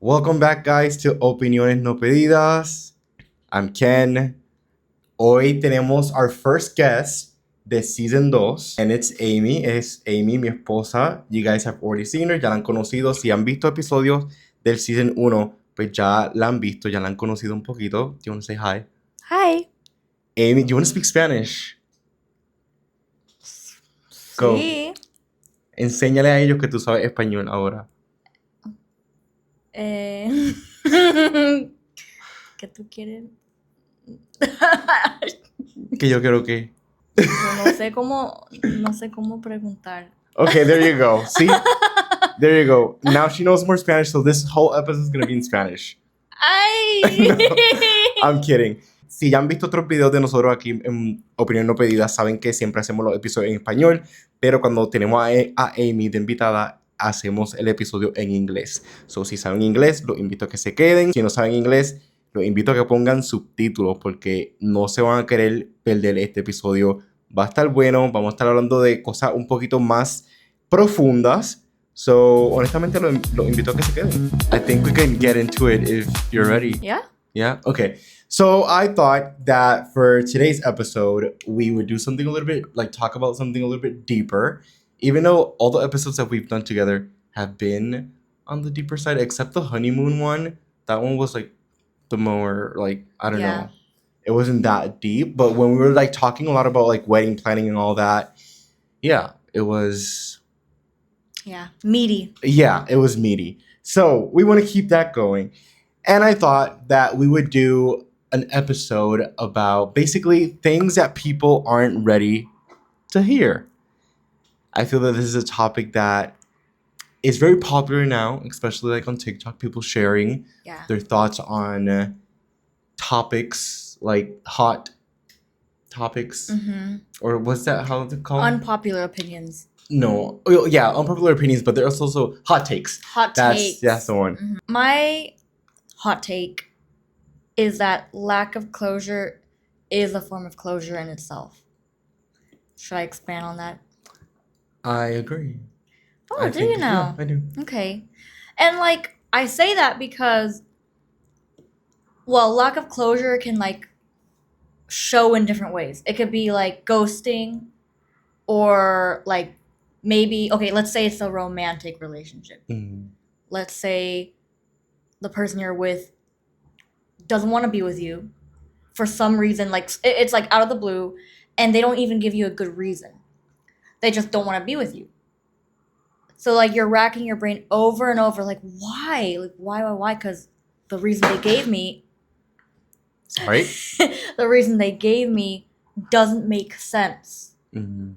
Welcome back, guys, to Opniones, no Pedidas. I'm Ken. Hoy tenemos our first guest de Season 2, and it's Amy. Es Amy, mi esposa. You guys have already seen her, ya la han conocido. Si han visto episodios del Season 1, pues ya la han visto, ya la han conocido un poquito. Do you want to say hi? Hi. Amy, do you want to speak Spanish? Go. Sí. Enséñale a ellos que tú sabes español ahora. ¿Qué tú quieres? Que yo quiero que... Yo no sé cómo preguntar. Okay, there you go. See? There you go. Now she knows more Spanish, so this whole episode is going to be in Spanish. ¡Ay! No, I'm kidding. Si ya han visto otros videos de nosotros aquí en Opinión No Pedida, saben que siempre hacemos los episodios en español, pero cuando tenemos a Amy de invitada, hacemos el episodio en inglés. So, si saben inglés, los invito a que se queden. Si no saben inglés, los invito a que pongan subtítulos, porque no se van a querer perder este episodio. Va a estar bueno, vamos a estar hablando de cosas un poquito más profundas. So, honestamente, los invito a que se queden. I think we can get into it if you're ready. Yeah? Yeah? Okay. So, I thought that for today's episode, we would do something a little bit, like talk about something a little bit deeper. Even though all the episodes that we've done together have been on the deeper side, except the honeymoon one. That one was like the more, like, I don't know. It wasn't that deep. But when we were like talking a lot about like wedding planning and all that, yeah, it was... Yeah, meaty. Yeah, it was meaty. So we want to keep that going. And I thought that we would do an episode about basically things that people aren't ready to hear. I feel that this is a topic that is very popular now, especially like on TikTok, people sharing their thoughts on topics, like hot topics. Mm-hmm. Or what's that, how is it called? Unpopular opinions. No. Oh, yeah, unpopular opinions, but there's also hot takes. Takes. That's the one. Mm-hmm. My hot take is that lack of closure is a form of closure in itself. Should I expand on that? I agree. Oh, do you know? Yeah, I do. Okay. And, like, I say that because, well, lack of closure can, like, show in different ways. It could be, like, ghosting or, like, maybe, okay, let's say it's a romantic relationship. Mm. Let's say the person you're with doesn't want to be with you for some reason. Like, it's, like, out of the blue, and they don't even give you a good reason. They just don't want to be with you. So, like, you're racking your brain over and over, like, why? Like, why? Because the reason they gave me... Right? The reason they gave me doesn't make sense. Mm-hmm.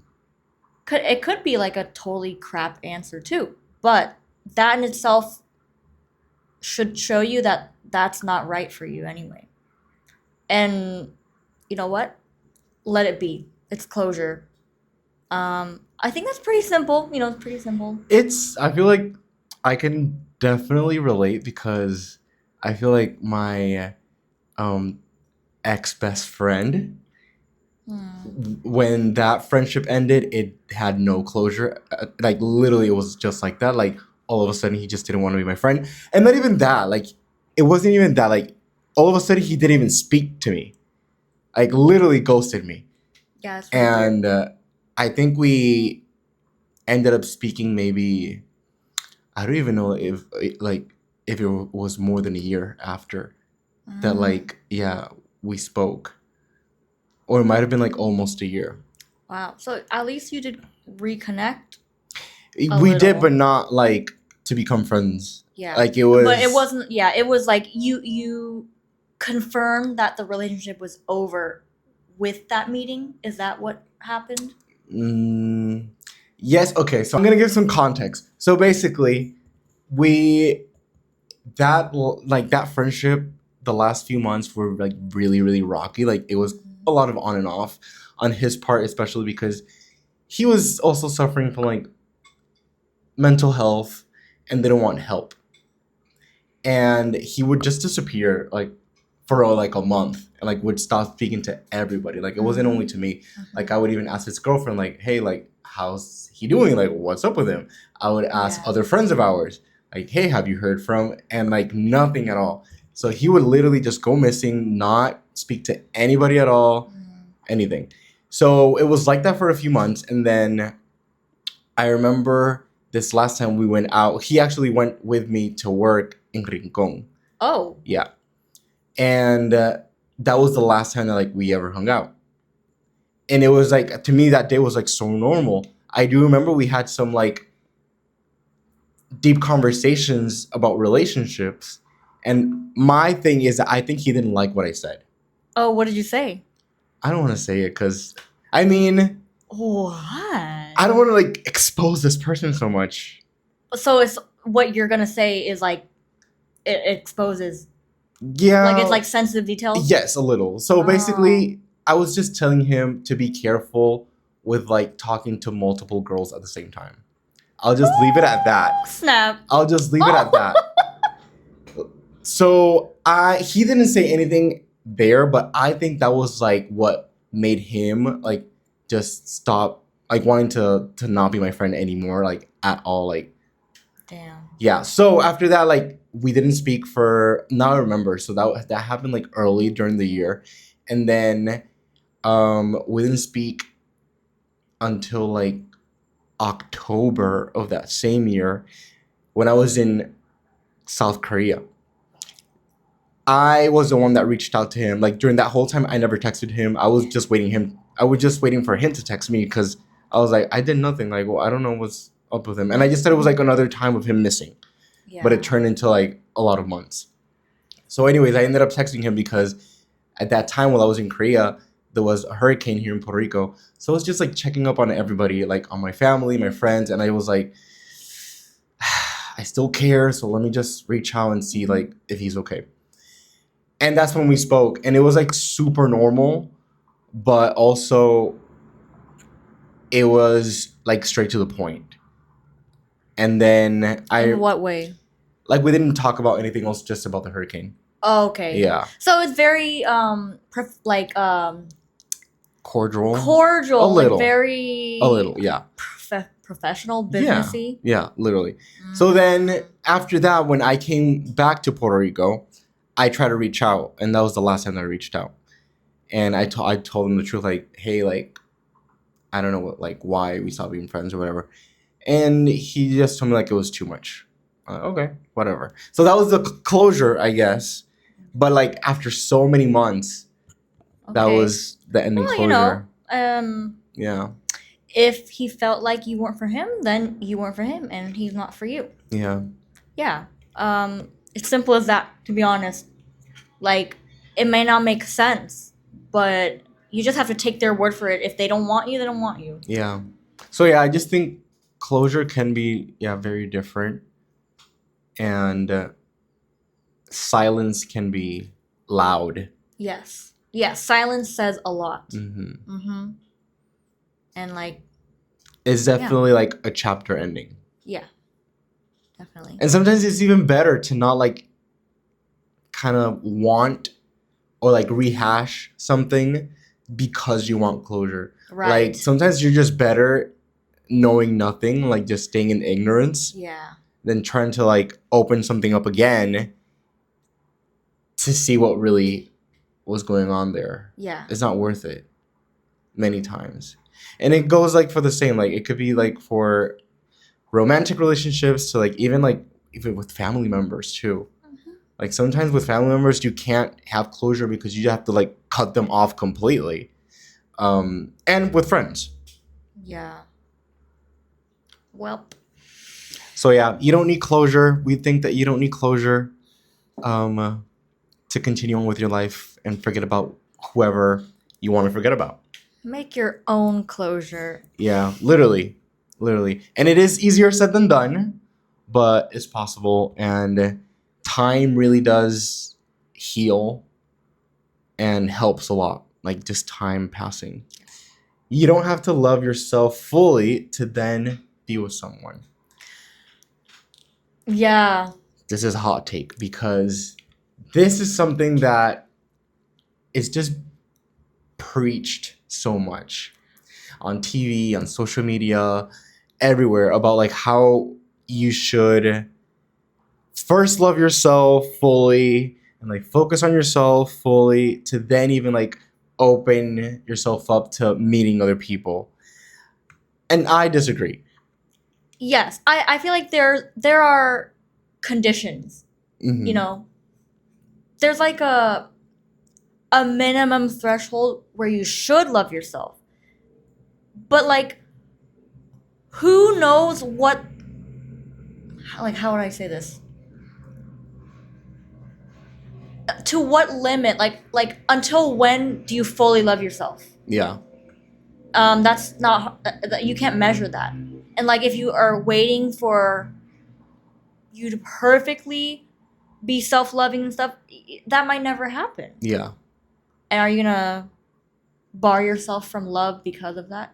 It could be, like, a totally crap answer, too. But that in itself should show you that that's not right for you anyway. And you know what? Let it be. It's closure. I think that's pretty simple. You know, it's pretty simple. I feel like I can definitely relate because I feel like my ex-best friend, when that friendship ended, it had no closure. Like, literally, it was just like that. Like, all of a sudden, he just didn't want to be my friend. And not even that. Like, it wasn't even that. Like, all of a sudden, he didn't even speak to me. Like, literally ghosted me. Yeah, that's really And I think we ended up speaking maybe, I don't even know if it was more than a year after that, like, yeah, we spoke. Or it might have been like almost a year. Wow. So at least you did reconnect. We did, but not like to become friends. Yeah. Like, it was... But it wasn't, yeah, it was like you confirmed that the relationship was over with that meeting. Is that what happened? Yes. Okay. So I'm going to give some context. So basically, that friendship, the last few months were like really, really rocky. Like, it was a lot of on and off on his part, especially because he was also suffering from like mental health and didn't want help. And he would just disappear like for like a month and like would stop speaking to everybody. Like, it wasn't only to me. Like, I would even ask his girlfriend, like, hey, like, how's he doing? Like, what's up with him? I would ask other friends of ours, Like, hey, have you heard from? And like nothing at all. So he would literally just go missing, not speak to anybody at all, anything. So it was like that for a few months. And then I remember this last time we went out, he actually went with me to work in Rincon. Oh. Yeah. And that was the last time that like we ever hung out. And it was like, to me, that day was like so normal. I do remember we had some like deep conversations about relationships. And my thing is that I think he didn't like what I said. Oh, what did you say? I don't want to say it because, I mean, What? I don't want to like expose this person so much. So it's what you're gonna say is like it exposes. Yeah. Like it's like sensitive details. Yes, a little. So basically, I was just telling him to be careful with like talking to multiple girls at the same time. I'll just leave it at that. Snap. I'll just leave it at that. So he didn't say anything there, but I think that was like what made him like just stop like wanting to not be my friend anymore, like at all. Like, damn. Yeah. So after that, like we didn't speak for, now I remember. So that happened like early during the year, and then we didn't speak until like October of that same year when I was in South Korea. I was the one that reached out to him. Like during that whole time, I never texted him. I was just waiting for him to text me because I was like, I did nothing. Like, well, I don't know what's up with him. And I just said it was like another time of him missing. Yeah. But it turned into like a lot of months. So anyways, I ended up texting him because at that time while I was in Korea, there was a hurricane here in Puerto Rico. So I was just like checking up on everybody, like on my family, my friends. And I was like, I still care. So let me just reach out and see like if he's okay. And that's when we spoke. And it was like super normal, but also it was like straight to the point. And then In what way? Like we didn't talk about anything else, just about the hurricane. Oh, okay. Yeah. So it's very Cordial. A little. Like very. A little, yeah. Professional, businessy. Yeah, literally. So then after that, when I came back to Puerto Rico, I tried to reach out, and that was the last time that I reached out. And I told him the truth, like, hey, like, I don't know what, like, why we stopped being friends or whatever. And he just told me like it was too much. Okay, whatever. So that was the closure, I guess. But like after so many months, that was the ending closure. Yeah. If he felt like you weren't for him, then you weren't for him, and he's not for you. Yeah. Yeah. It's simple as that, to be honest. Like, it may not make sense, but you just have to take their word for it. If they don't want you, they don't want you. Yeah. So yeah, I just think closure can be very different, and silence can be loud. Yes. Yeah, silence says a lot. Mm-hmm. Mm-hmm. And like, it's definitely like a chapter ending. Yeah. Definitely. And sometimes it's even better to not like kind of want or like rehash something because you want closure. Right. Like sometimes you're just better knowing nothing, like just staying in ignorance. Yeah. Than trying to like open something up again to see what really was going on there. Yeah. It's not worth it many times. And it goes like for the same, like it could be like for romantic relationships to like even with family members too. Mm-hmm. Like sometimes with family members you can't have closure because you have to like cut them off completely. And with friends. Yeah. Well. So yeah, you don't need closure. We think that you don't need closure to continue on with your life and forget about whoever you want to forget about. Make your own closure. Yeah, literally. And it is easier said than done, but it's possible. And time really does heal and helps a lot. Like just time passing. You don't have to love yourself fully to then be with someone. Yeah. This is a hot take because this is something that is just preached so much on TV, on social media, everywhere about like how you should first love yourself fully and like focus on yourself fully to then even like open yourself up to meeting other people. And I disagree. Yes, I feel like there are conditions. Mm-hmm. You know, there's like a minimum threshold where you should love yourself. But like, who knows what, like, how would I say this? To what limit, like until when do you fully love yourself? Yeah. That's not, you can't measure that. And like, if you are waiting for you to perfectly be self-loving and stuff, that might never happen. Yeah. And are you gonna bar yourself from love because of that?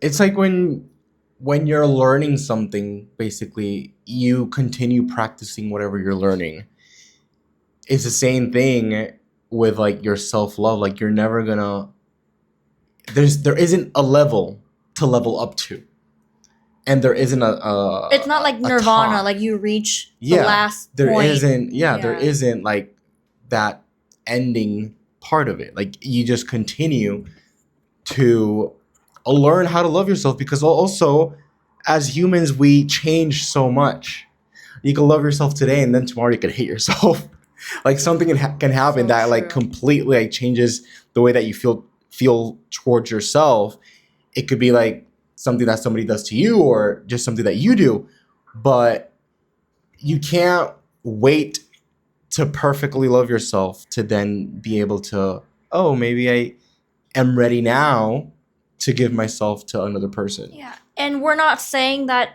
It's like when you're learning something, basically, you continue practicing whatever you're learning. It's the same thing with like your self-love. Like you're never gonna there isn't a level to level up to. And there isn't It's not like a Nirvana, top. like you reach the Yeah. last There point. isn't Yeah. there isn't like that ending part of it. Like you just continue to learn how to love yourself, because also as humans we change so much. You can love yourself today and then tomorrow you can hate yourself. Like something can happen So that like true. completely like changes the way that you feel towards yourself. It could be like something that somebody does to you or just something that you do, but you can't wait to perfectly love yourself to then be able to, oh, maybe I am ready now to give myself to another person. Yeah, and we're not saying that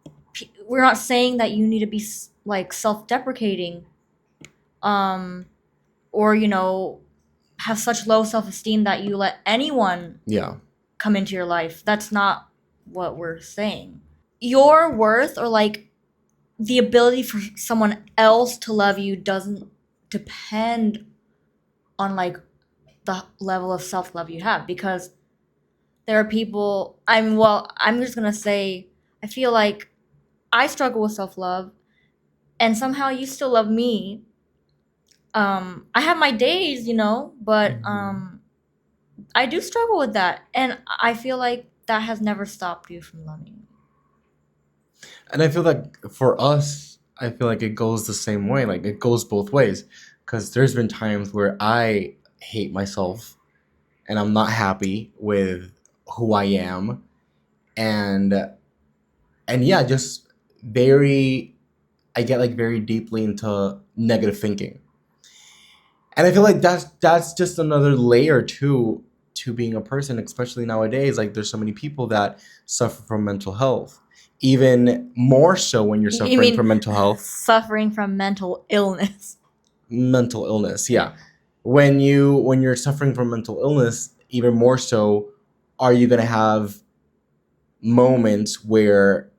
you need to be like self-deprecating, or have such low self-esteem that you let anyone Yeah. come into your life. That's not what we're saying. Your worth, or like the ability for someone else to love you, doesn't depend on like the level of self-love you have, because there are people, I'm just gonna say, I feel like I struggle with self-love, and somehow you still love me. I have my days, but I do struggle with that, and I feel like that has never stopped you from loving me. And I feel like for us, I feel like it goes the same way. Like it goes both ways. Because there's been times where I hate myself and I'm not happy with who I am. And yeah, just very, I get like very deeply into negative thinking. And I feel like that's just another layer to being a person, especially nowadays. Like there's so many people that suffer from mental health. Even more so when you're You suffering mean from mental health. suffering from mental illness? Mental illness, yeah. When you're suffering from mental illness, even more so, are you gonna have moments where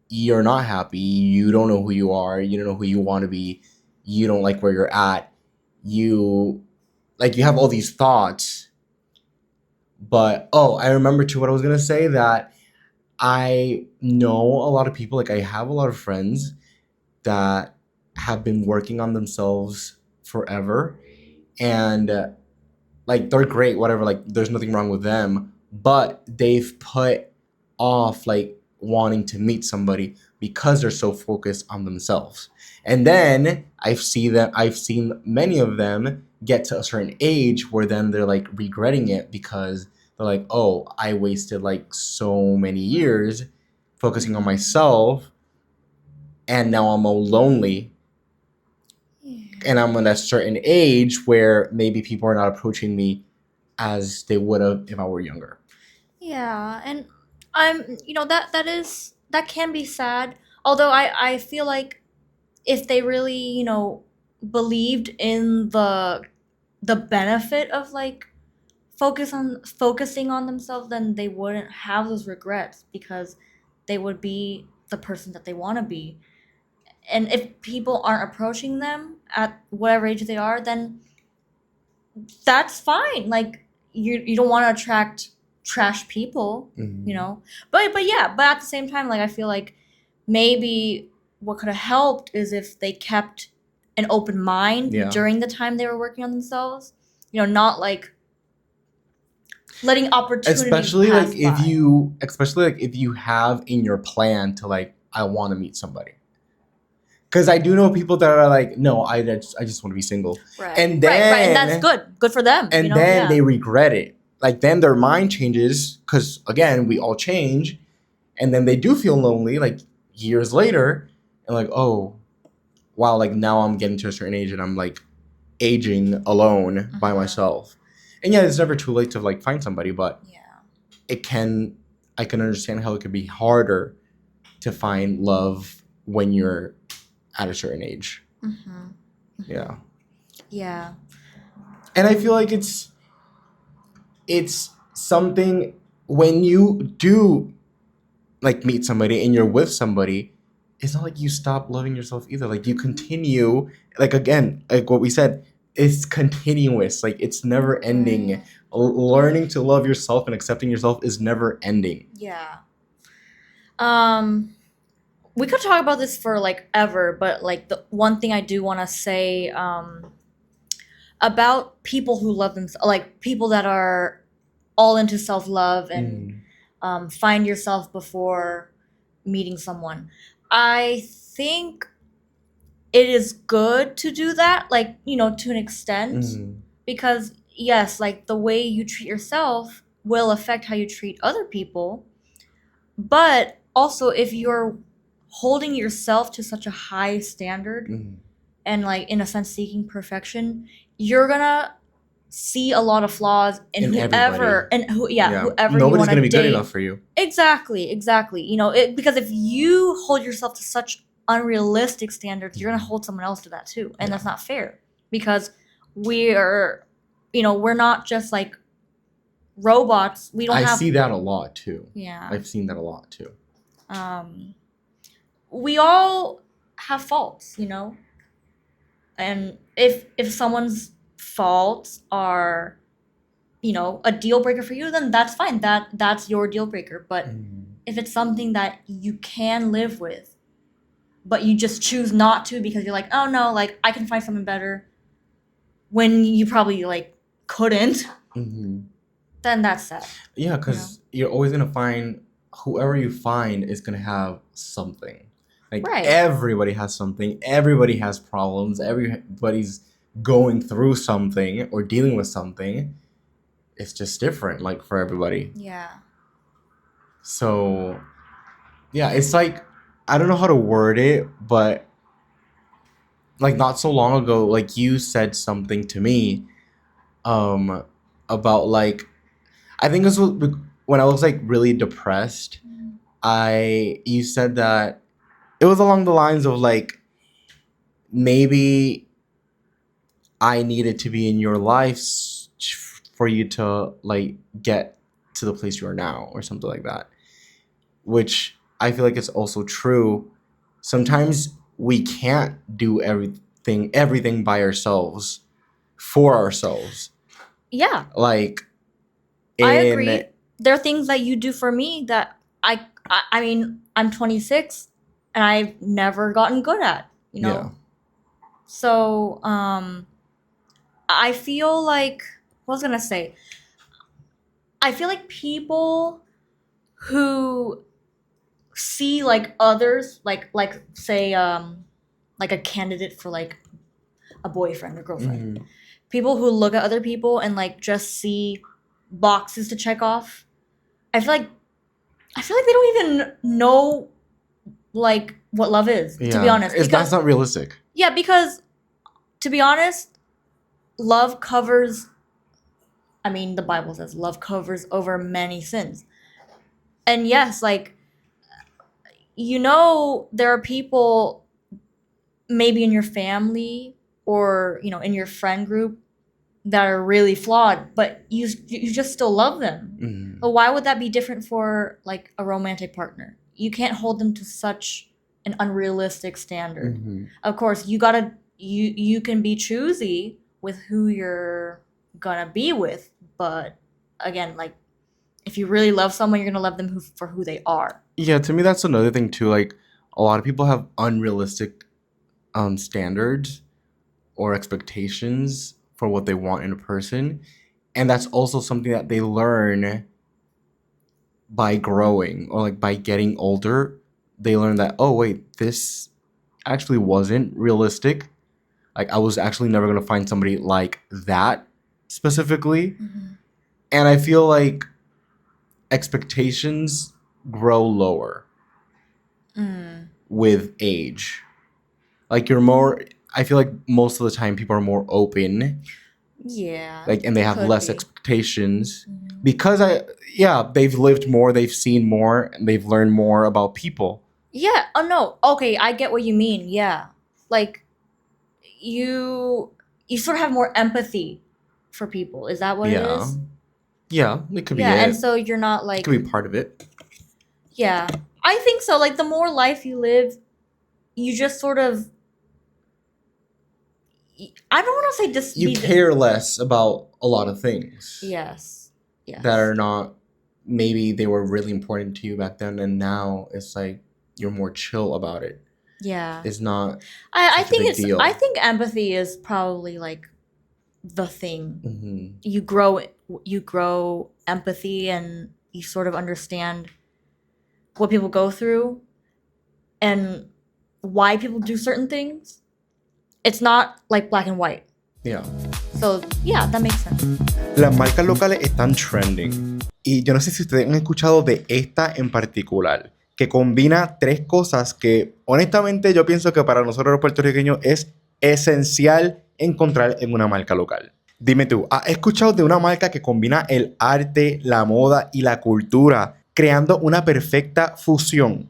you're not happy, you don't know who you are, you don't know who you want to be, you don't like where you're at, you you have all these thoughts. But oh, I remember too what I was gonna say, that I know a lot of people, like I have a lot of friends that have been working on themselves forever, and like they're great, whatever, like there's nothing wrong with them, but they've put off like wanting to meet somebody because they're so focused on themselves. And then I've seen many of them get to a certain age where then they're like regretting it, because they're like, oh, I wasted like so many years focusing on myself, and now I'm all lonely, and I'm at a certain age where maybe people are not approaching me as they would have if I were younger. Yeah, and that can be sad. Although I feel like if they really, believed in the benefit of like focusing on themselves, then they wouldn't have those regrets, because they would be the person that they want to be. And if people aren't approaching them at whatever age they are, then that's fine. Like, you don't want to attract trash people, Mhm. But yeah, but at the same time, like, I feel like maybe what could have helped is if they kept an open mind during the time they were working on themselves. You know, not like letting opportunities especially pass like by. if you have in your plan to like, I want to meet somebody. Because I do know people that are like, no, I just want to be single. Right. And then, right. And that's good for them. And you know? then they regret it. Like then their mind changes because again, we all change. And then they do feel lonely like years later. And like, oh, wow, like now I'm getting to a certain age and I'm like aging alone by myself. And yeah, it's never too late to like find somebody, but I can understand how it could be harder to find love when you're at a certain age. Yeah. And I feel like it's something when you do like meet somebody and you're with somebody, it's not like you stop loving yourself either. Like you continue, like again, like what we said, it's continuous. Like it's never ending. Learning to love yourself and accepting yourself is never ending. Yeah. We could talk about this for like ever, but like the one thing I do want to say about people who love themselves, like people that are all into self-love and find yourself before meeting someone. I think it is good to do that, like, you know, to an extent, because yes, like the way you treat yourself will affect how you treat other people. But also, if you're holding yourself to such a high standard and like in a sense seeking perfection, you're gonna see a lot of flaws in whoever whoever nobody's gonna be date. Good enough for you. Exactly. You know, because if you hold yourself to such unrealistic standards, you're gonna hold someone else to that too, and that's not fair because we're not just like robots. We don't. I see that a lot too. Yeah, I've seen that a lot too. We all have faults, you know, and if someone's faults are, you know, a deal breaker for you, then that's fine. That's your deal breaker. But if it's something that you can live with, but you just choose not to because you're like, oh no, like I can find something better, when you probably like couldn't, then that's sad. Yeah, because you're always gonna find whoever you find is gonna have something. Like everybody has something. Everybody has problems. Everybody's going through something or dealing with something. It's just different, like for everybody. Yeah. So, yeah, it's like I don't know how to word it, but like not so long ago, like you said something to me, about like I think this was when I was like really depressed. You said that it was along the lines of like maybe I needed to be in your life for you to like get to the place you are now or something like that, which I feel like it's also true. Sometimes we can't do everything by ourselves for ourselves. Yeah. Like I agree. There are things that you do for me that I mean, I'm 26 and I've never gotten good at, you know? Yeah. So, I feel like, what was I gonna say? I feel like people who see like others, like say, like a candidate for like a boyfriend or girlfriend. People who look at other people and like just see boxes to check off. I feel like they don't even know like what love is, to be honest. That's not realistic. Yeah, because to be honest, love covers, I mean, the Bible says love covers over many sins. And yes, like, you know, there are people maybe in your family or, you know, in your friend group that are really flawed, but you just still love them. But why would that be different for like a romantic partner? You can't hold them to such an unrealistic standard. Of course, you can be choosy with who you're gonna be with, but again, like if you really love someone, you're gonna love them for who they are. Yeah, to me that's another thing too. Like a lot of people have unrealistic standards or expectations for what they want in a person. And that's also something that they learn by growing or like by getting older. They learn that, oh, wait, this actually wasn't realistic. Like, I was actually never going to find somebody like that specifically. Mm-hmm. And I feel like expectations grow lower with age. Like, I feel like most of the time people are more open. Yeah. Like, and they have could less be. expectations Mhm. because they've lived more, they've seen more, and they've learned more about people. Yeah. Oh no. Okay, I get what you mean. Yeah. Like you sort of have more empathy for people. Is that what it Yeah. is? Yeah, it could be Yeah, and it. so you're not It like could be part of it. yeah. I think so. Like the more life you live, you just sort of I don't want to say just You care less about a lot of things. Yes. Yes. That are not, maybe they were really important to you back then, and now it's like you're more chill about it. Yeah. It's not I such a think big it's deal. I think empathy is probably like the thing. Mm-hmm. You grow empathy and you sort of understand what people go through and why people do certain things. It's not like black and white. Yeah. So, yeah, that makes sense. Las marcas locales están trending. Y yo no sé si ustedes han escuchado de esta en particular, que combina tres cosas que honestamente yo pienso que para nosotros los puertorriqueños es esencial encontrar en una marca local. Dime tú, ¿has escuchado de una marca que combina el arte, la moda y la cultura, creando una perfecta fusión?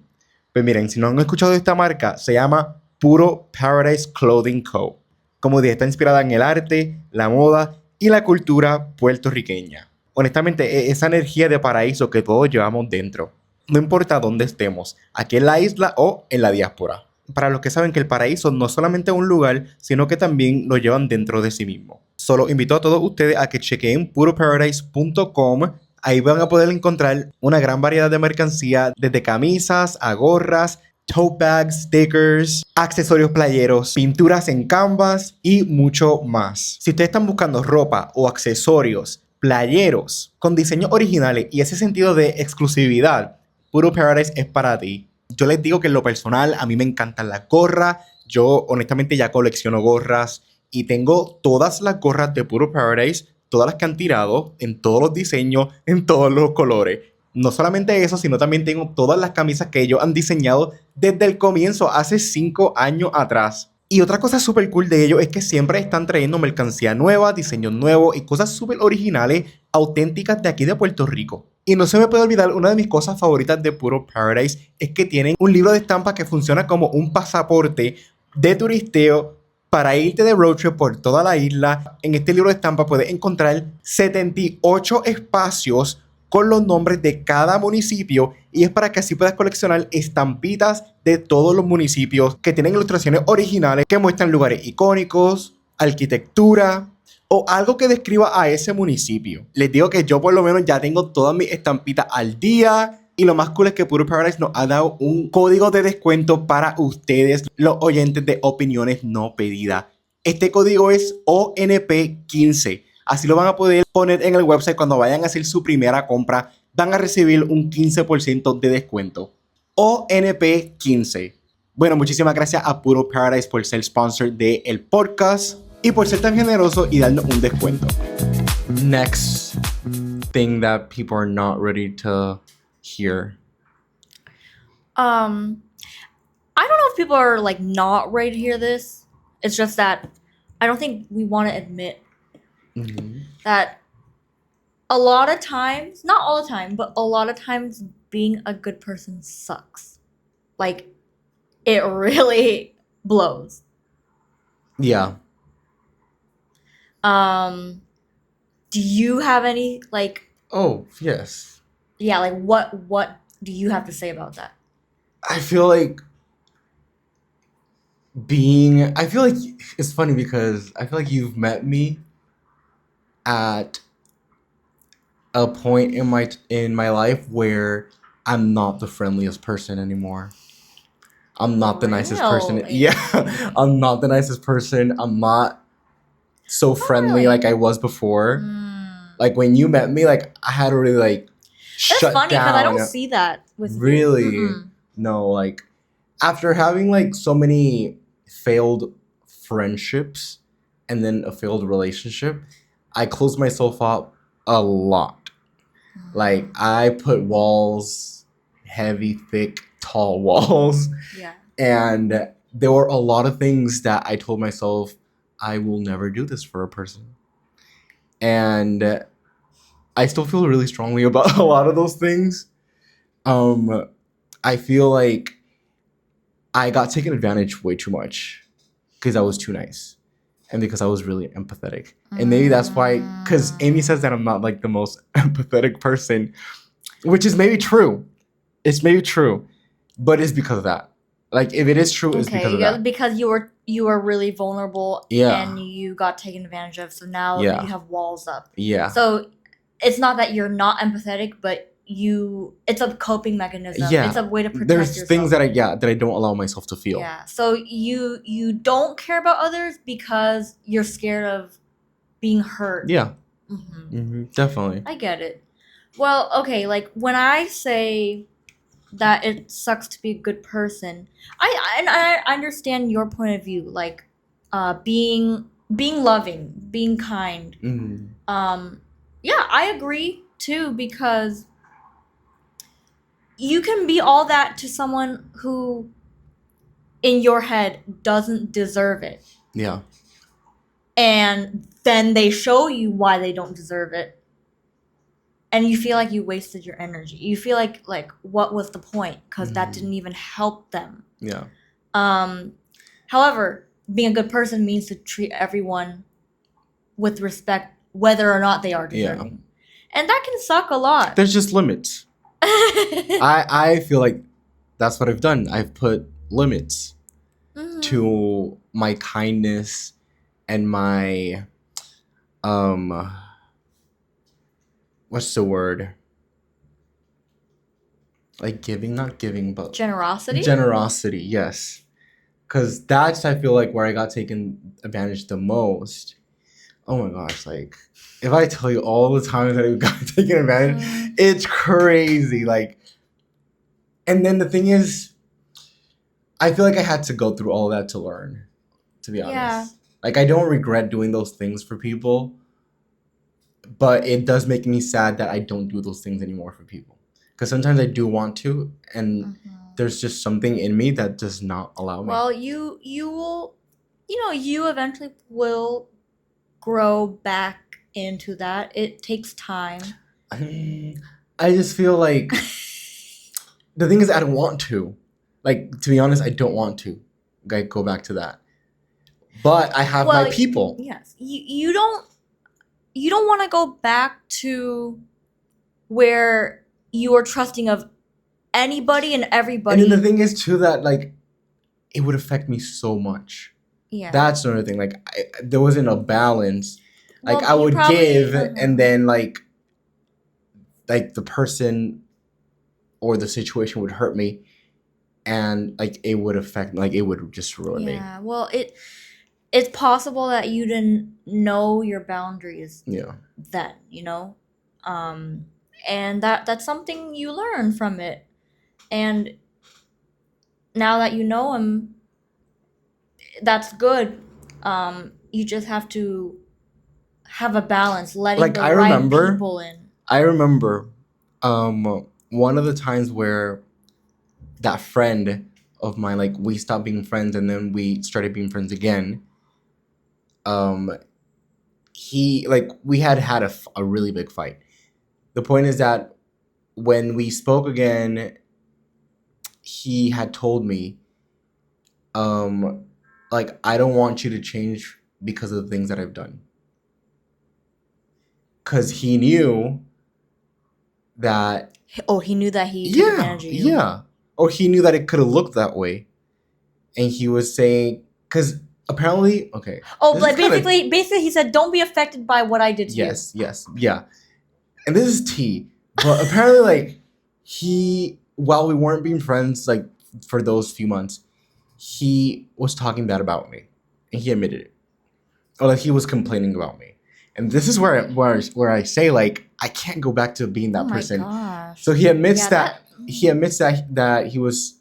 Pues miren, si no han escuchado de esta marca, se llama Puro Paradise Clothing Co. Como dije, está inspirada en el arte, la moda y la cultura puertorriqueña. Honestamente, esa energía de paraíso que todos llevamos dentro. No importa dónde estemos, aquí en la isla o en la diáspora. Para los que saben que el paraíso no es solamente un lugar, sino que también lo llevan dentro de sí mismo. Solo invito a todos ustedes a que chequen puroparadise.com. Ahí van a poder encontrar una gran variedad de mercancía, desde camisas a gorras, tote bags, stickers, accesorios playeros, pinturas en canvas y mucho más. Si ustedes están buscando ropa o accesorios playeros con diseños originales y ese sentido de exclusividad, Puro Paradise es para ti. Yo les digo que en lo personal a mí me encantan las gorras. Yo honestamente ya colecciono gorras y tengo todas las gorras de Puro Paradise, todas las que han tirado, en todos los diseños, en todos los colores. No solamente eso, sino también tengo todas las camisas que ellos han diseñado desde el comienzo, hace 5 años atrás. Y otra cosa súper cool de ellos es que siempre están trayendo mercancía nueva, diseños nuevos y cosas súper originales, auténticas de aquí de Puerto Rico. Y no se me puede olvidar, una de mis cosas favoritas de Puro Paradise es que tienen un libro de estampas que funciona como un pasaporte de turisteo para irte de road trip por toda la isla. En este libro de estampas puedes encontrar 78 espacios con los nombres de cada municipio y es para que así puedas coleccionar estampitas de todos los municipios que tienen ilustraciones originales que muestran lugares icónicos, arquitectura o algo que describa a ese municipio. Les digo que yo por lo menos ya tengo todas mis estampitas al día y lo más cool es que Puro Paradise nos ha dado un código de descuento para ustedes, los oyentes de Opiniones No Pedidas. Este código es ONP15. Así lo van a poder poner en el website cuando vayan a hacer su primera compra. Van a recibir un 15% de descuento. ONP15. Bueno, muchísimas gracias a Puro Paradise por ser sponsor del podcast y por ser tan generoso y darnos un descuento. Next thing that people are not ready to hear. I don't know if people are like not ready to hear this. It's just that I don't think we want to admit that a lot of times, not all the time, but a lot of times being a good person sucks. Like, it really blows. Yeah. Do you have any, like... Oh, yes. Yeah, like, what do you have to say about that? I feel like it's funny because I feel like you've met me at a point in my life where I'm not the friendliest person anymore. I'm not the nicest person. Really? Yeah, I'm not the nicest person. I'm not so friendly really? like I was before. Mm. Like when you met me, like I had to really like That's shut funny because I down. don't see that with you. Really? Mm-mm. No, like after having like so many failed friendships and then a failed relationship, I closed myself up a lot. Like I put walls, heavy, thick, tall walls, Yeah. and there were a lot of things that I told myself I will never do this for a person. And I still feel really strongly about a lot of those things. I feel like I got taken advantage way too much because I was too nice and because I was really empathetic. And maybe that's why, because Amy says that I'm not like the most empathetic person, which is maybe true. It's maybe true, but it's because of that. Like if it is true, it's because of that. Because you were really vulnerable and you got taken advantage of. So now you have walls up. Yeah. So it's not that you're not empathetic, but it's a coping mechanism. Yeah. It's a way to protect There's yourself. things that I don't allow myself to feel. Yeah. So you don't care about others because you're scared of being hurt. Yeah. Mm-hmm. Mm-hmm. Definitely. I get it. Well, okay, like when I say that it sucks to be a good person, I understand your point of view, like being loving, being kind. Mm-hmm. Yeah, I agree too, because you can be all that to someone who in your head doesn't deserve it. Yeah. And then they show you why they don't deserve it. And you feel like you wasted your energy. You feel like what was the point? Because that didn't even help them. Yeah. However, being a good person means to treat everyone with respect, whether or not they are deserving. Yeah. And that can suck a lot. There's just limits. I feel like that's what I've done. I've put limits to my kindness and my what's the word? Like giving, not giving, but generosity. Generosity, yes. Because that's, I feel like, where I got taken advantage the most. Oh my gosh, like if I tell you all the times that I got taken advantage, it's crazy. Like, and then the thing is, I feel like I had to go through all of that to learn, to be honest. Yeah. Like, I don't regret doing those things for people, but it does make me sad that I don't do those things anymore for people. Because sometimes I do want to, and there's just something in me that does not allow me. Well, you will, you eventually will grow back into that. It takes time. I just feel like the thing is I don't want to. Like, to be honest, I don't want to. Like, go back to that. But I have my people. Yes. You don't want to go back to where you are trusting of anybody and everybody. And then the thing is too that like it would affect me so much. Yeah. That's another thing. Like there wasn't a balance. Like I would give and then like the person or the situation would hurt me and like it would affect, like it would just ruin me. Yeah. Well, it's possible that you didn't know your boundaries. Yeah. Then, and that's something you learn from it. And now that you know him, that's good. You just have to have a balance, letting the right people in. I remember one of the times where that friend of mine, like we stopped being friends and then we started being friends again. We had a really big fight. The point is that when we spoke again, he had told me, like, I don't want you to change because of the things that I've done. Because he knew that... Oh, he knew that he took advantage of you. Yeah. Or he knew that it could have looked that way. And he was saying... Because apparently... Okay. Oh, but basically he said, don't be affected by what I did to you. Yes, yeah. And this is tea. But apparently, like, while we weren't being friends, like, for those few months, he was talking bad about me, and he admitted it, or like he was complaining about me. And this is where I say, like, I can't go back to being that person. Gosh. So he admits that he was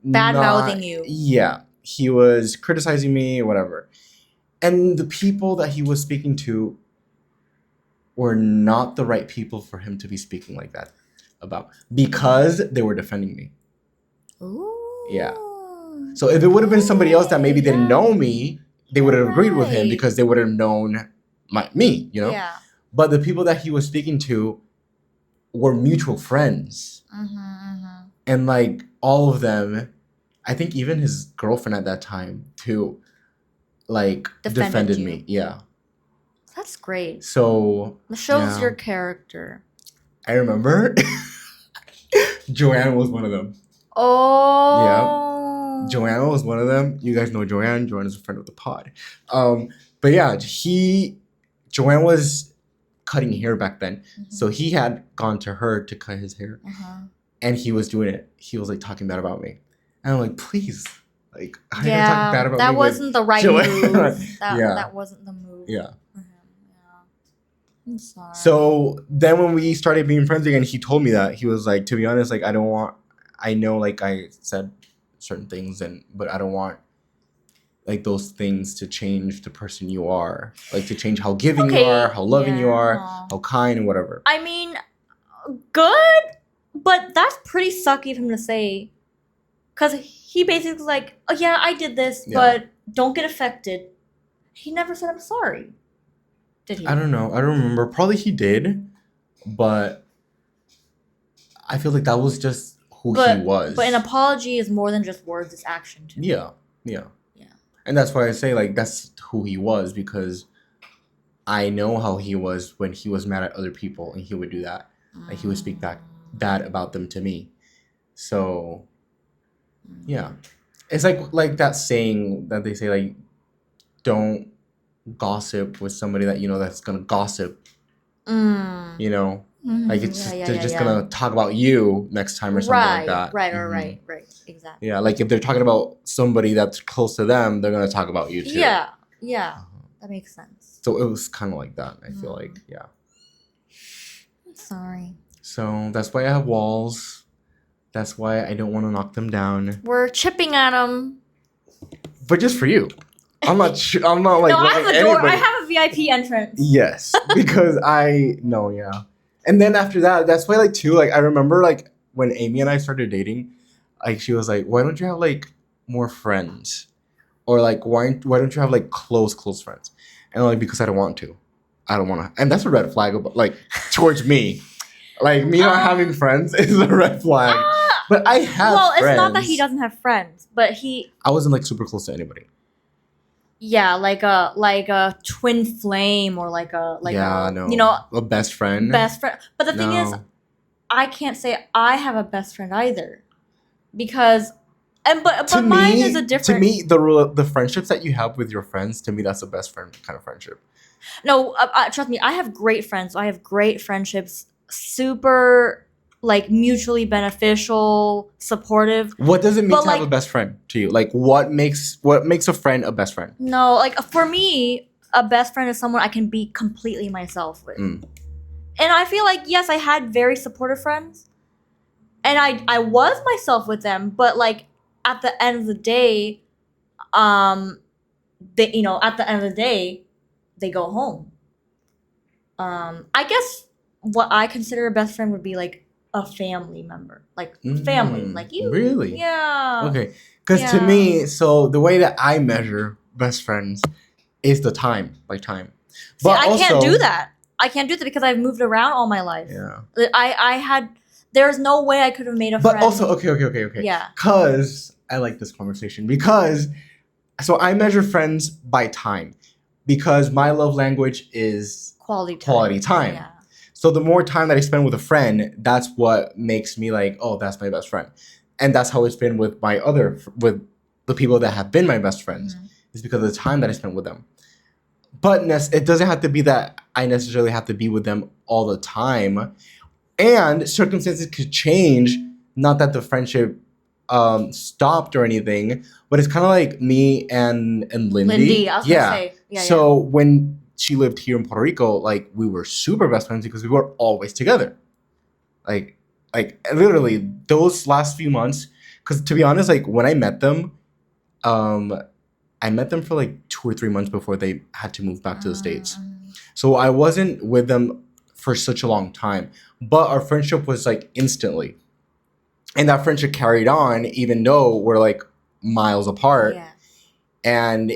bad mouthing you. Yeah, he was criticizing me or whatever. And the people that he was speaking to were not the right people for him to be speaking like that about, because they were defending me. Ooh. Yeah. So if it would have been somebody else that maybe didn't know me, they would have agreed with him because they would have known me, you know? Yeah. But the people that he was speaking to were mutual friends. And like all of them, I think even his girlfriend at that time too, like defended me. Yeah. That's great. So it shows your character. I remember Joanne was one of them. Oh. Yeah. Joanne was one of them. You guys know Joanne. Joanne is a friend of the pod. But yeah, Joanne was cutting hair back then. So he had gone to her to cut his hair. And he was doing it. He was like talking bad about me. And I'm like, please. Like, I didn't talk bad about that me. Wasn't the right move. That wasn't the move. Yeah. I'm sorry. So then when we started being friends again, he told me that. He was like, to be honest, like, I know like I said certain things, but I don't want like those things to change the person you are. Like to change how giving you are, how loving you are, how kind and whatever. I mean, good, but that's pretty sucky of him to say. Because he basically was like, oh yeah, I did this, but don't get affected. He never said I'm sorry. Did he? I don't know. I don't remember. Probably he did, but I feel like that was just who he was. But an apology is more than just words, it's action too. Yeah. And that's why I say like that's who he was, because I know how he was when he was mad at other people and he would do that. Like he would speak back bad about them to me. So yeah. It's like that saying that they say, like, don't gossip with somebody that you know that's gonna gossip. You know? Like it's just gonna talk about you next time or something like that. Right. Exactly. Yeah, like if they're talking about somebody that's close to them, they're gonna talk about you too. Yeah. That makes sense. So it was kind of like that. I feel like, yeah. I'm sorry. So that's why I have walls. That's why I don't want to knock them down. We're chipping at them. But just for you. I'm not like. No, I have a door. I have a VIP entrance. Yes, because yeah. And then after that, that's why, like, too, like, I remember, like, when Amy and I started dating, like, she was like, why don't you have, like, more friends? Or, like, why don't you have, like, close friends? And, like, because I don't want to. I don't want to. And that's a red flag, like, towards me. Like, me not having friends is a red flag. But I have friends. Well, it's not that he doesn't have friends, but I wasn't, like, super close to anybody. Yeah, like a twin flame or a best friend. But the thing is, I can't say I have a best friend either, because but mine is a different. To me, the friendships that you have with your friends, to me, that's the best friend kind of friendship. No, trust me, I have great friends. I have great friendships. Super. Like mutually beneficial, supportive. What does it mean to have a best friend to you? Like what makes a friend a best friend? No, like for me, a best friend is someone I can be completely myself with. And I feel like yes, I had very supportive friends, and I was myself with them. But like at the end of the day, they go home. I guess what I consider a best friend would be like a family member, like family, like you. Really? Yeah. Okay. Because to me, so the way that I measure best friends is the time, like time. But I can't do that. I can't do that because I've moved around all my life. Yeah. There's no way I could have made a friend. But also, okay. Yeah. Because I like this conversation. So I measure friends by time. Because my love language is quality time. Yeah. So the more time that I spend with a friend, that's what makes me like, oh, that's my best friend. And that's how it's been with with the people that have been my best friends. It's because of the time that I spent with them. But it doesn't have to be that I necessarily have to be with them all the time. And circumstances could change. Not that the friendship stopped or anything, but it's kind of like me and Lindy. I was gonna say. Yeah, so when she lived here in Puerto Rico, like we were super best friends because we were always together. Like literally those last few months, because to be honest, like when I met them, I met them for like 2 or 3 months before they had to move back to the States. So I wasn't with them for such a long time, but our friendship was like instantly. And that friendship carried on even though we're like miles apart. Yeah. And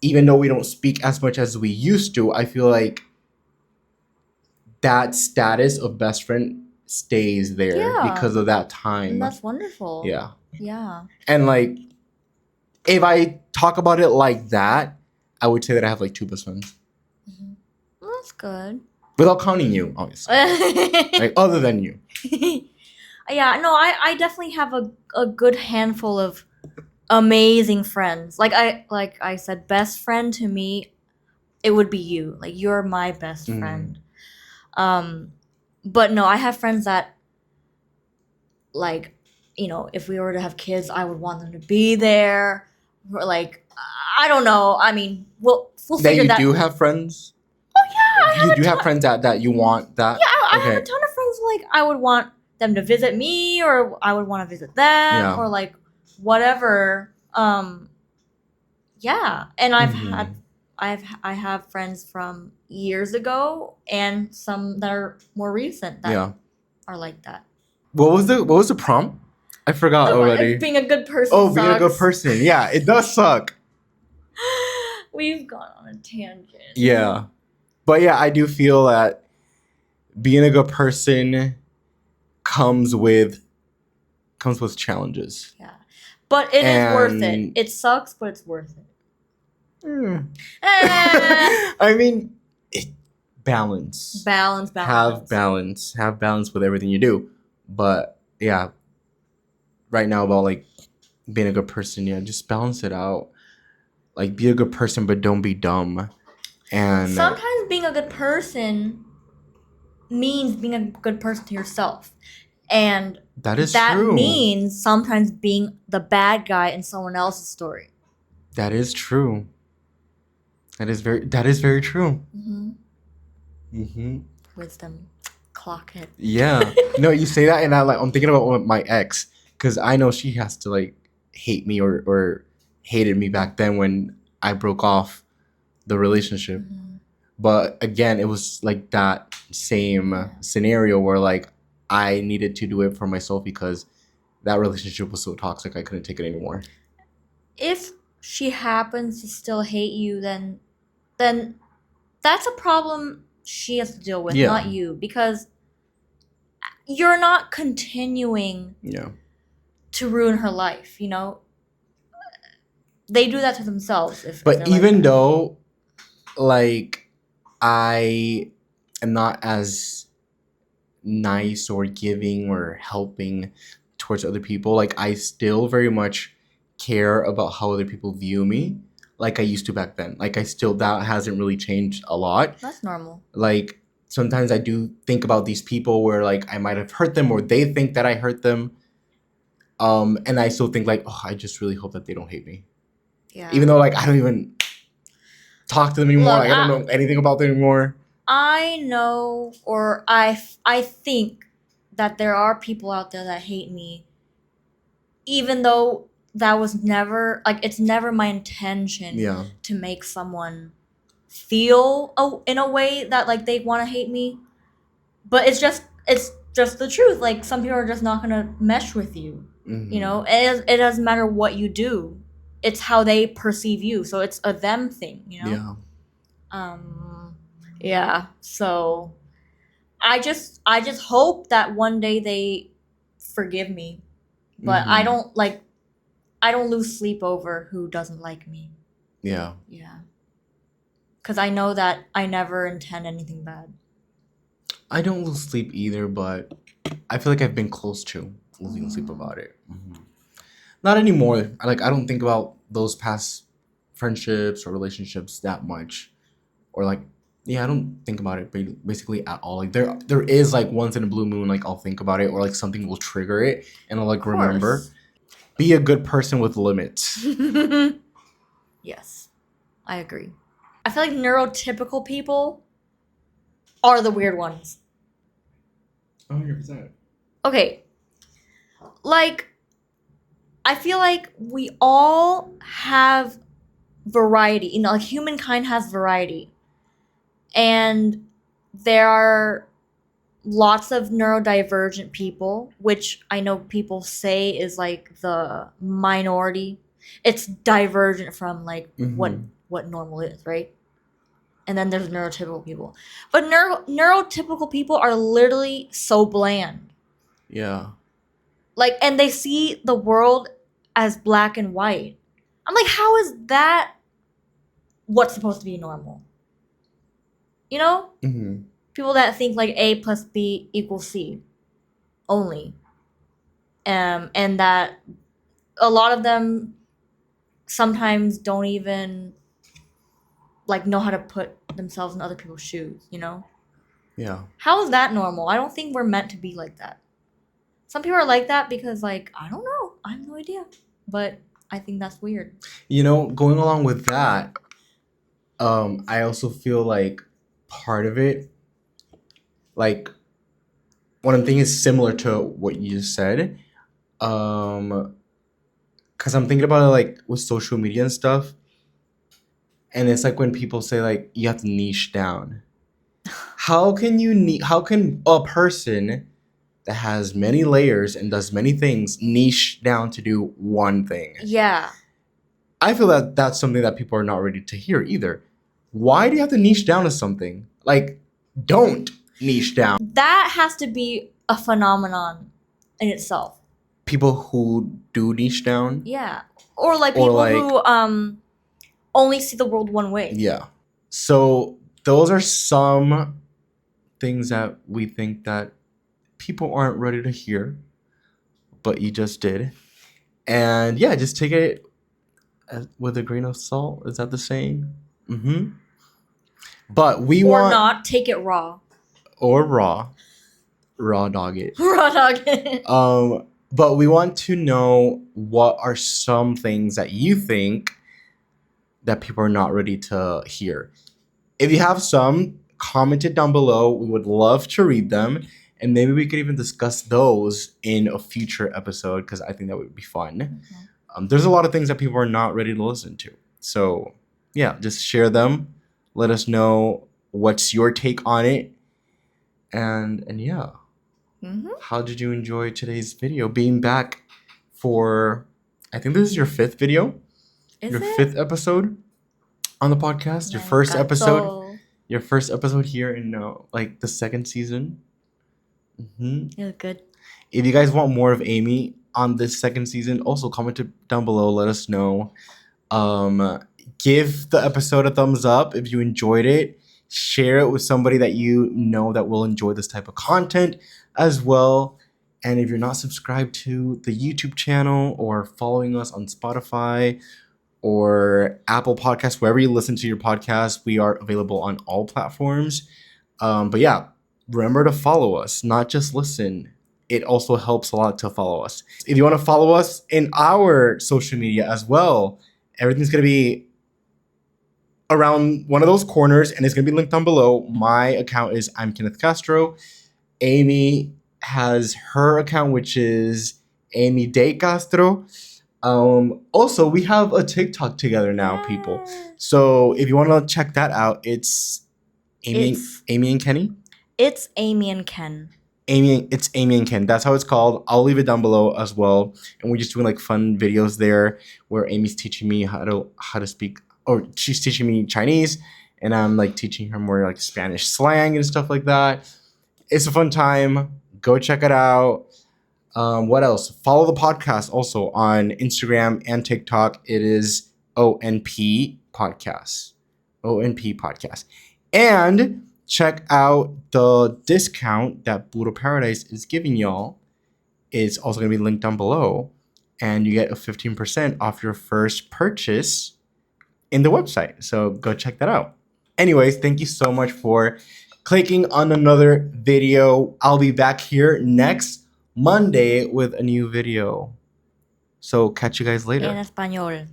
even though we don't speak as much as we used to, I feel like that status of best friend stays there because of that time. And that's wonderful. Yeah. Yeah. And like, if I talk about it like that, I would say that I have like 2 best friends. Mm-hmm. Well, that's good. Without counting you, obviously. Like, other than you. Yeah, no, I definitely have a good handful of amazing friends. Like I said, best friend to me, it would be you. Like, you're my best friend. But no, I have friends that, like, you know, if we were to have kids, I would want them to be there. Or, like, I don't know. I mean, we'll figure that. That you do have friends? Oh yeah, you do have friends that you want that? Yeah, I have a ton of friends. Like, I would want them to visit me, or I would want to visit them, or like whatever. Yeah, and I have friends from years ago and some that are more recent that are like that. What was the prompt? I forgot already. Being a good person. Oh, being a good person. Yeah, it does suck. We've gone on a tangent. Yeah. But yeah, I do feel that being a good person comes with challenges. Yeah. But it is worth it. It sucks, but it's worth it. I mean, balance. Balance. Have balance. Have balance with everything you do. But yeah, right now about like being a good person, just balance it out. Like, be a good person, but don't be dumb. And sometimes being a good person means being a good person to yourself. And that is that true. means sometimes being the bad guy in someone else's story. That is true. That is very true. Wisdom. Clock it. Yeah. No, you say that, and I'm thinking about my ex, because I know she has to like hate me or hated me back then when I broke off the relationship. But again, it was like that same scenario where like I needed to do it for myself because that relationship was so toxic I couldn't take it anymore. If she happens to still hate you, then that's a problem she has to deal with, not you, because you're not continuing to ruin her life, you know? They do that to themselves. But even though, like, I am not as nice or giving or helping towards other people, like, I still very much care about how other people view me, like I used to back then. Like, that hasn't really changed a lot. That's normal. Like, sometimes I do think about these people where, like, I might have hurt them or they think that I hurt them. And I still think, like, oh, I just really hope that they don't hate me. Yeah. Even though, like, I don't even talk to them anymore. Look, like, I don't know anything about them anymore. I know, or I think that there are people out there that hate me, even though that was never, like, it's never my intention to make someone feel in a way that, like, they want to hate me. But it's just the truth. Like, some people are just not going to mesh with you. You know, it doesn't matter what you do. It's how they perceive you. So it's a them thing, you know? Yeah. So I just hope that one day they forgive me. But I don't lose sleep over who doesn't like me. Yeah. Yeah. Because I know that I never intend anything bad. I don't lose sleep either, but I feel like I've been close to losing sleep about it. Not anymore. I don't think about those past friendships or relationships that much, or like, I don't think about it basically at all. Like, there is like once in a blue moon, like, I'll think about it, or like something will trigger it and I'll like remember. Be a good person with limits. Yes, I agree. I feel like neurotypical people are the weird ones. 100%. Okay, like, I feel like we all have variety. You know, like humankind has variety. And there are lots of neurodivergent people, which I know people say is like the minority. It's divergent from like what normal is, right? And then there's neurotypical people. But neurotypical people are literally so bland. Yeah. Like, and they see the world as black and white. I'm like, how is that what's supposed to be normal? You know? Mm-hmm. People that think like A plus B equals C only. And that a lot of them sometimes don't even like know how to put themselves in other people's shoes, you know? Yeah. How is that normal? I don't think we're meant to be like that. Some people are like that because like, I don't know. I have no idea. But I think that's weird. You know, going along with that, I also feel like part of it, like one thing is similar to what you just said. Because I'm thinking about it like with social media and stuff. And it's like when people say like you have to niche down. How can a person that has many layers and does many things niche down to do one thing? Yeah. I feel that that's something that people are not ready to hear either. Why do you have to niche down to something? Like, don't niche down. That has to be a phenomenon in itself. People who do niche down. Yeah. Or like Or people like- who only see the world one way. Yeah. So those are some things that we think that people aren't ready to hear, but you just did. And yeah, just take it with a grain of salt. Is that the saying? Mm-hmm. But we Or want not, take it raw. or raw dog it. Raw dog it. But we want to know what are some things that you think that people are not ready to hear. If you have some, comment it down below. We would love to read them. And maybe we could even discuss those in a future episode because I think that would be fun. There's a lot of things that people are not ready to listen to. So yeah, just share them. Let us know what's your take on it. And yeah. Mm-hmm. How did you enjoy today's video? Being back for, I think this is your 5th video. Your 5th episode on the podcast. Your first episode. Your first episode here in like the 2nd season. Mm-hmm. You look good. If you guys want more of Amy on this 2nd season, also comment it down below. Let us know. Give the episode a thumbs up if you enjoyed it. Share it with somebody that you know that will enjoy this type of content as well. And if you're not subscribed to the YouTube channel or following us on Spotify or Apple Podcasts, wherever you listen to your podcast, we are available on all platforms. But yeah, remember to follow us, not just listen. It also helps a lot to follow us. If you want to follow us in our social media as well, everything's going to be around one of those corners and it's going to be linked down below. My account is I'm Kenneth Castro. Amy has her account, which is Amy de Castro. Also, we have a TikTok together now, people. So if you want to check that out, it's Amy and Kenny. It's Amy and Ken. It's Amy and Ken. That's how it's called. I'll leave it down below as well. And we're just doing like fun videos there where Amy's teaching me how to speak, or she's teaching me Chinese, and I'm like teaching her more like Spanish slang and stuff like that. It's a fun time. Go check it out. What else? Follow the podcast also on Instagram and TikTok. It is ONP Podcast. ONP Podcast. And check out the discount that Buddha Paradise is giving y'all. It's also going to be linked down below. And you get a 15% off your first purchase in the website. So go check that out. Anyways, thank you so much for clicking on another video. I'll be back here next Monday with a new video. So catch you guys later. En español.